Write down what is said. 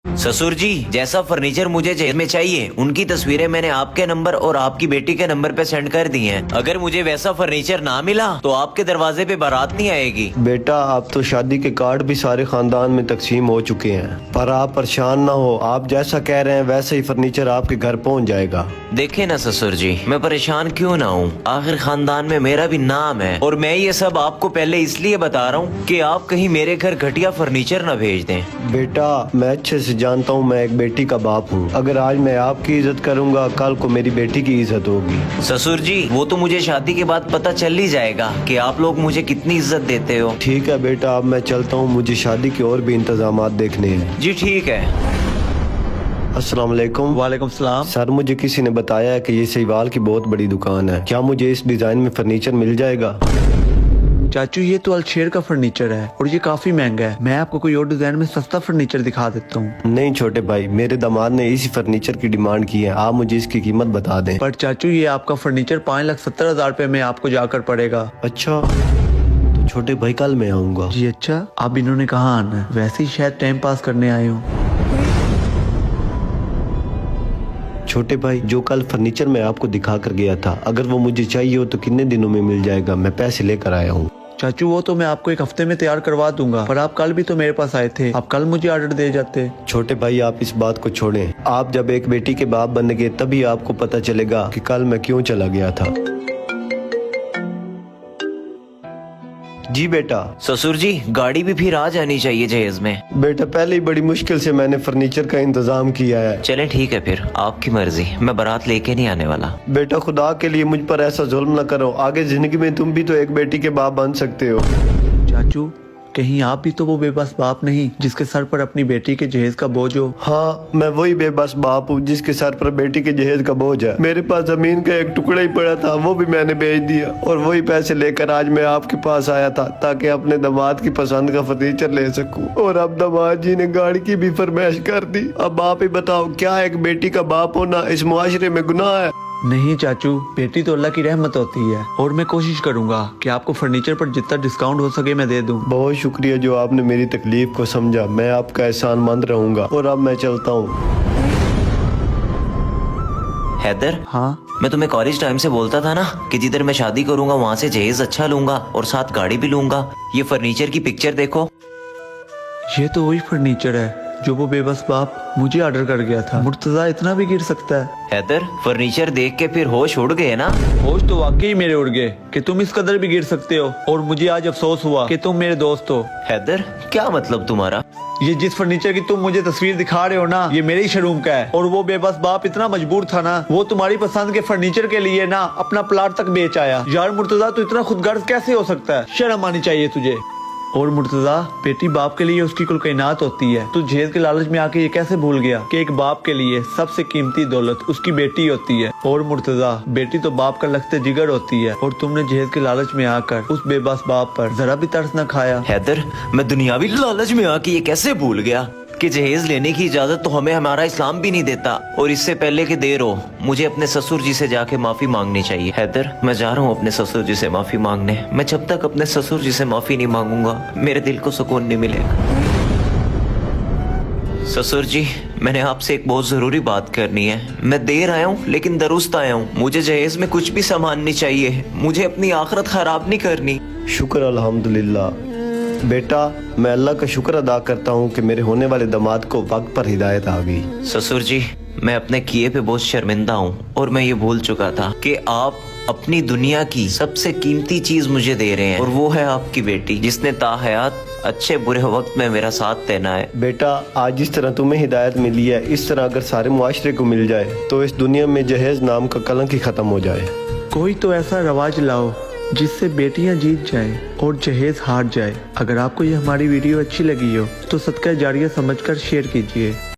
ससुर जी, जैसा फर्नीचर मुझे जेल में चाहिए उनकी तस्वीरें मैंने आपके नंबर और आपकी बेटी के नंबर पे सेंड कर दी हैं। अगर मुझे वैसा फर्नीचर ना मिला तो आपके दरवाजे पे बारात नहीं आएगी। बेटा, आप तो शादी के कार्ड भी सारे खानदान में तकसीम हो चुके हैं, पर आप परेशान ना हो, आप जैसा कह रहे हैं वैसा ही फर्नीचर आपके घर पहुंच जाएगा। देखे ना ससुर जी, मैं परेशान क्यों ना हूँ, आखिर खानदान में मेरा भी नाम है। और मैं ये सब आपको पहले इसलिए बता रहा हूँ कि आप कहीं मेरे घर घटिया फर्नीचर न भेज दें। बेटा, मैं अच्छे से जानता हूँ, मैं एक बेटी का बाप हूँ। अगर आज मैं आपकी इज्जत करूँगा, कल को मेरी बेटी की इज्जत होगी। ससुर जी, वो तो मुझे शादी के बाद पता चल ही जाएगा कि आप लोग मुझे कितनी इज्जत देते हो। ठीक है बेटा, अब मैं चलता हूँ, मुझे शादी के और भी इंतजामात देखने हैं। जी ठीक है। अस्सलाम वालेकुम। वालेकुम सलाम। सर, मुझे किसी ने बताया है कि ये सहीवाल की बहुत बड़ी दुकान है, क्या मुझे इस डिजाइन में फर्नीचर मिल जाएगा? चाचू, ये तो अलशेर का फर्नीचर है और ये काफी महंगा है। मैं आपको कोई और डिजाइन में सस्ता फर्नीचर दिखा देता हूँ। नहीं छोटे भाई, मेरे दामाद ने इसी फर्नीचर की डिमांड की है, आप मुझे इसकी कीमत बता दें। पर चाचू, ये आपका फर्नीचर 5,70,000 रुपए में आपको जाकर पड़ेगा। अच्छा, तो छोटे भाई कल मैं आऊँगा। जी अच्छा, अब इन्होंने कहाँ आना है, वैसे ही शायद टाइम पास करने आए हो। छोटे भाई, जो कल फर्नीचर मैं आपको दिखा कर गया था, अगर वो मुझे चाहिए हो तो कितने दिनों में मिल जाएगा? मैं पैसे लेकर आया हूँ। चाचू, वो तो मैं आपको 1 हफ्ते में तैयार करवा दूंगा, पर आप कल भी तो मेरे पास आए थे, आप कल मुझे ऑर्डर दे जाते। छोटे भाई, आप इस बात को छोड़ें, आप जब एक बेटी के बाप बन गए तभी आपको पता चलेगा कि कल मैं क्यों चला गया था। जी बेटा। ससुर जी, गाड़ी भी फिर आ जानी चाहिए जहेज में। बेटा, पहले ही बड़ी मुश्किल से मैंने फर्नीचर का इंतजाम किया है। चले ठीक है, फिर आपकी मर्जी, मैं बारात लेके नहीं आने वाला। बेटा, खुदा के लिए मुझ पर ऐसा जुल्म न करो, आगे जिंदगी में तुम भी तो एक बेटी के बाप बन सकते हो। चाचू, कहीं आप भी तो वो बेबस बाप नहीं जिसके सर पर अपनी बेटी के जहेज का बोझ हो? हाँ, मैं वही बेबस बाप हूँ जिसके सर पर बेटी के जहेज का बोझ है। मेरे पास जमीन का एक टुकड़ा ही पड़ा था, वो भी मैंने बेच दिया, और वही पैसे लेकर आज मैं आपके पास आया था ताकि अपने दामाद की पसंद का फर्नीचर ले सकूं। और अब दामाद जी ने गाड़ी की भी फरमाइश कर दी। अब आप ही बताओ, क्या एक बेटी का बाप होना इस मुआशरे में गुनाह है? नहीं चाचू, बेटी तो अल्लाह की रहमत होती है, और मैं कोशिश करूंगा कि आपको फर्नीचर पर जितना डिस्काउंट हो सके मैं दे दूं। बहुत शुक्रिया जो आपने मेरी तकलीफ को समझा, मैं आपका एहसानमंद रहूंगा। और अब मैं चलता हूँ। हैदर, हाँ मैं तुम्हें कॉलेज टाइम से बोलता था ना कि जिधर मैं शादी करूंगा वहाँ से जहेज अच्छा लूंगा और साथ गाड़ी भी लूंगा। ये फर्नीचर की पिक्चर देखो। ये तो वही फर्नीचर है जो वो बेबस बाप मुझे ऑर्डर कर गया था। मुर्तजा इतना भी गिर सकता है? हैदर, फर्नीचर देख के फिर होश उड़ गए ना? होश तो वाकई मेरे उड़ गए कि तुम इस कदर भी गिर सकते हो, और मुझे आज अफसोस हुआ कि तुम मेरे दोस्त हो। हैदर, क्या मतलब तुम्हारा? ये जिस फर्नीचर की तुम मुझे तस्वीर दिखा रहे हो ना, ये मेरे ही शोरूम का है, और वो बेबस बाप इतना मजबूर था ना, वो तुम्हारी पसंद के फर्नीचर के लिए ना अपना प्लाट तक बेच आया। यार मुर्तजा, तू इतना खुदगर्ज कैसे हो सकता है? शर्म आनी चाहिए तुझे। और मुर्तजा, बेटी बाप के लिए उसकी कुल कायनात होती है। तू जहेज के लालच में आके ये कैसे भूल गया कि एक बाप के लिए सबसे कीमती दौलत उसकी बेटी होती है? और मुर्तजा, बेटी तो बाप का लखते जिगर होती है, और तुमने जहेज के लालच में आकर उस बेबस बाप पर जरा भी तरस न खाया। हैदर, मैं दुनियावी लालच में आके ये कैसे भूल गया कि जहेज लेने की इजाजत तो हमें हमारा इस्लाम भी नहीं देता। और इससे पहले कि देर हो, मुझे अपने ससुर जी से जाके माफी मांगनी चाहिए। हैदर, मैं जा रहा हूँ अपने ससुर जी से माफी मांगने। मैं जब तक अपने ससुर जी से माफी नहीं मांगूंगा मेरे दिल को सुकून नहीं मिलेगा। ससुर जी, मैंने आपसे एक बहुत जरूरी बात करनी है। मैं देर आया हूँ लेकिन दुरुस्त आया हूँ। मुझे जहेज में कुछ भी सामान नहीं चाहिए, मुझे अपनी आखिरत खराब नहीं करनी। शुक्र अल्हम्दुलिल्लाह। बेटा, मैं अल्लाह का शुक्र अदा करता हूँ कि मेरे होने वाले दामाद को वक्त पर हिदायत आ गई। ससुर जी, मैं अपने किए पे बहुत शर्मिंदा हूँ, और मैं ये भूल चुका था कि आप अपनी दुनिया की सबसे कीमती चीज मुझे दे रहे हैं, और वो है आपकी बेटी, जिसने ताहयात अच्छे बुरे वक्त में मेरा साथ देना है। बेटा, आज जिस तरह तुम्हें हिदायत मिली है, इस तरह अगर सारे मुआशरे को मिल जाए तो इस दुनिया में जहेज नाम का कलंक ही खत्म हो जाए। कोई तो ऐसा रवाज लाओ जिससे बेटियां जीत जाएं और जहेज हार जाए। अगर आपको ये हमारी वीडियो अच्छी लगी हो तो सदका जारिया समझकर शेयर कीजिए।